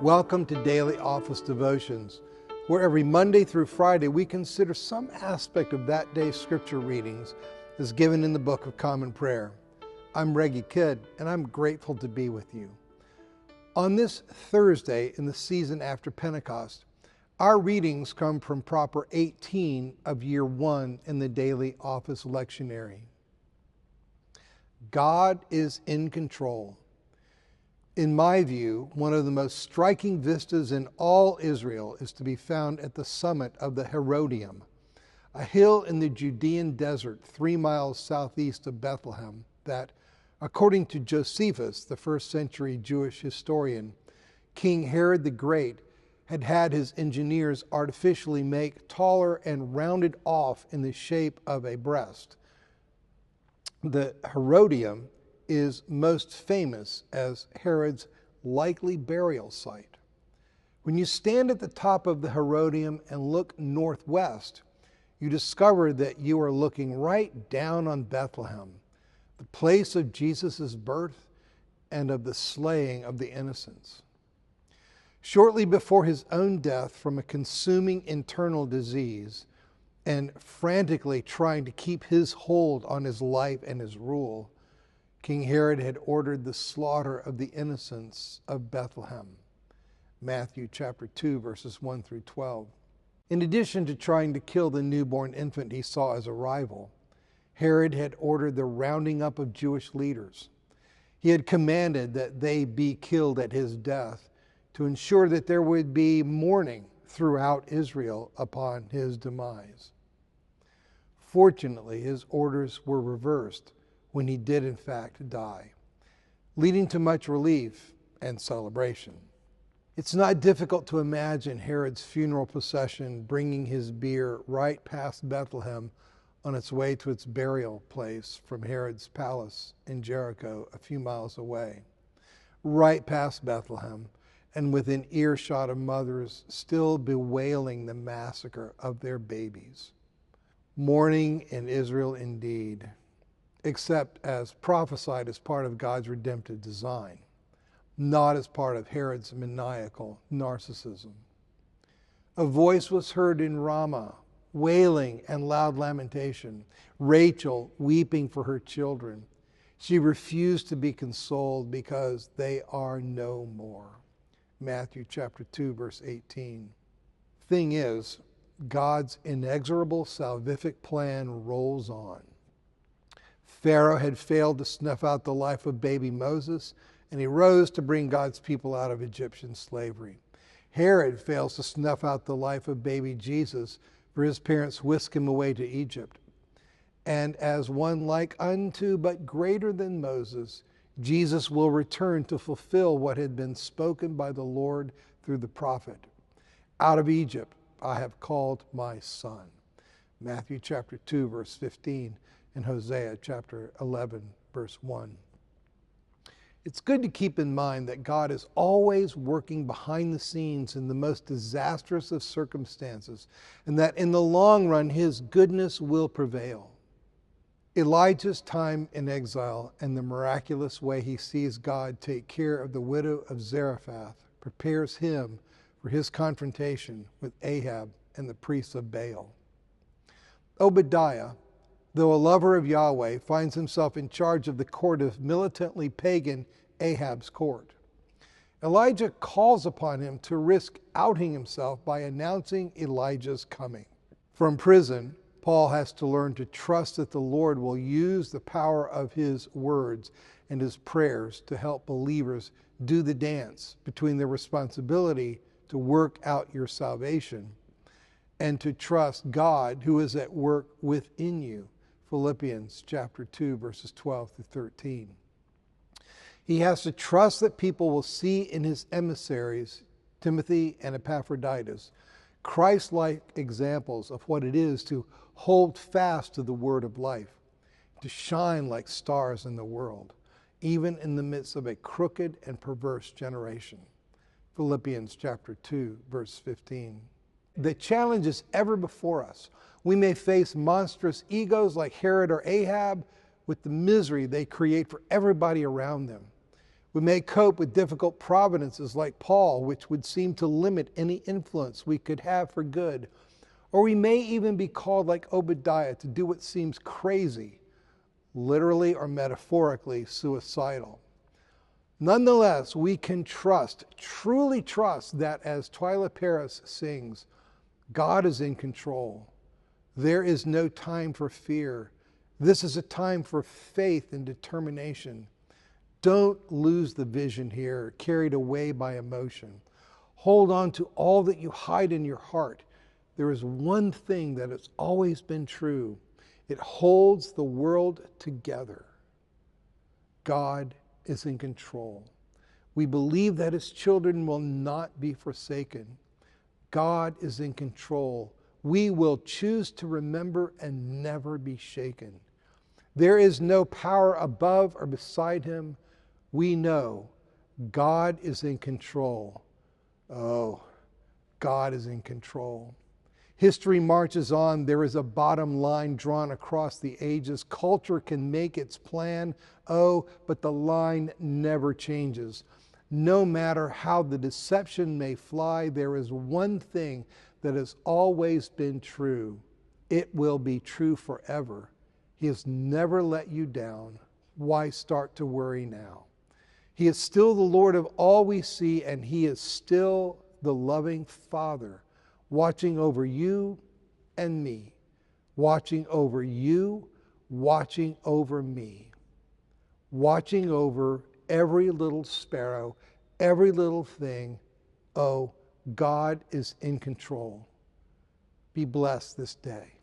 Welcome to Daily Office Devotions, where every Monday through Friday we consider some aspect of that day's scripture readings as given in the Book of Common Prayer. I'm Reggie Kidd, and I'm grateful to be with you. On this Thursday in the season after Pentecost, our readings come from Proper 18 of Year 1 in the Daily Office Lectionary. God is in control. In my view, one of the most striking vistas in all Israel is to be found at the summit of the Herodium, a hill in the Judean desert 3 miles southeast of Bethlehem that, according to Josephus, the first century Jewish historian, King Herod the Great had his engineers artificially make taller and rounded off in the shape of a breast. The Herodium is most famous as Herod's likely burial site. When you stand at the top of the Herodium and look northwest, you discover that you are looking right down on Bethlehem, the place of Jesus' birth and of the slaying of the innocents. Shortly before his own death from a consuming internal disease, and frantically trying to keep his hold on his life and his rule, King Herod had ordered the slaughter of the innocents of Bethlehem. Matthew chapter 2, verses 1 through 12. In addition to trying to kill the newborn infant he saw as a rival, Herod had ordered the rounding up of Jewish leaders. He had commanded that they be killed at his death to ensure that there would be mourning throughout Israel upon his demise. Fortunately, his orders were reversed when he did in fact die, leading to much relief and celebration. It's not difficult to imagine Herod's funeral procession bringing his bier right past Bethlehem on its way to its burial place from Herod's palace in Jericho a few miles away, right past Bethlehem, and within earshot of mothers still bewailing the massacre of their babies. Mourning in Israel indeed, except as prophesied as part of God's redemptive design, not as part of Herod's maniacal narcissism. A voice was heard in Ramah, wailing and loud lamentation, Rachel weeping for her children. She refused to be consoled because they are no more. Matthew chapter 2, verse 18. Thing is, God's inexorable salvific plan rolls on. Pharaoh had failed to snuff out the life of baby Moses, and he rose to bring God's people out of Egyptian slavery. Herod fails to snuff out the life of baby Jesus, for his parents whisk him away to Egypt. And as one like unto but greater than Moses, Jesus will return to fulfill what had been spoken by the Lord through the prophet. Out of Egypt I have called my son. Matthew chapter 2, verse 15, and Hosea chapter 11, verse 1. It's good to keep in mind that God is always working behind the scenes in the most disastrous of circumstances, and that in the long run his goodness will prevail. Elijah's time in exile and the miraculous way he sees God take care of the widow of Zarephath prepares him for his confrontation with Ahab and the priests of Baal. Obadiah, though a lover of Yahweh, finds himself in charge of the court of militantly pagan Ahab's court. Elijah calls upon him to risk outing himself by announcing Elijah's coming. From prison, Paul has to learn to trust that the Lord will use the power of his words and his prayers to help believers do the dance between the responsibility to work out your salvation and to trust God who is at work within you. Philippians chapter 2, verses 12 through 13. He has to trust that people will see in his emissaries, Timothy and Epaphroditus, Christ-like examples of what it is to hold fast to the word of life, to shine like stars in the world, even in the midst of a crooked and perverse generation. Philippians chapter 2, verse 15. The challenge is ever before us. We may face monstrous egos like Herod or Ahab with the misery they create for everybody around them. We may cope with difficult providences like Paul, which would seem to limit any influence we could have for good. Or we may even be called like Obadiah to do what seems crazy, literally or metaphorically suicidal. Nonetheless, we can trust, truly trust, that as Twyla Paris sings, God is in control. There is no time for fear. This is a time for faith and determination. Don't lose the vision here, carried away by emotion. Hold on to all that you hide in your heart. There is one thing that has always been true. It holds the world together. God is in control. We believe that His children will not be forsaken. God is in control. We will choose to remember and never be shaken. There is no power above or beside Him. We know God is in control. Oh, God is in control. History marches on. There is a bottom line drawn across the ages. Culture can make its plan. Oh, but the line never changes. No matter how the deception may fly, there is one thing that has always been true. It will be true forever. He has never let you down. Why start to worry now? He is still the Lord of all we see, and He is still the loving Father, watching over you and me, watching over you, watching over me, watching over every little sparrow, every little thing. Oh, God is in control. Be blessed this day.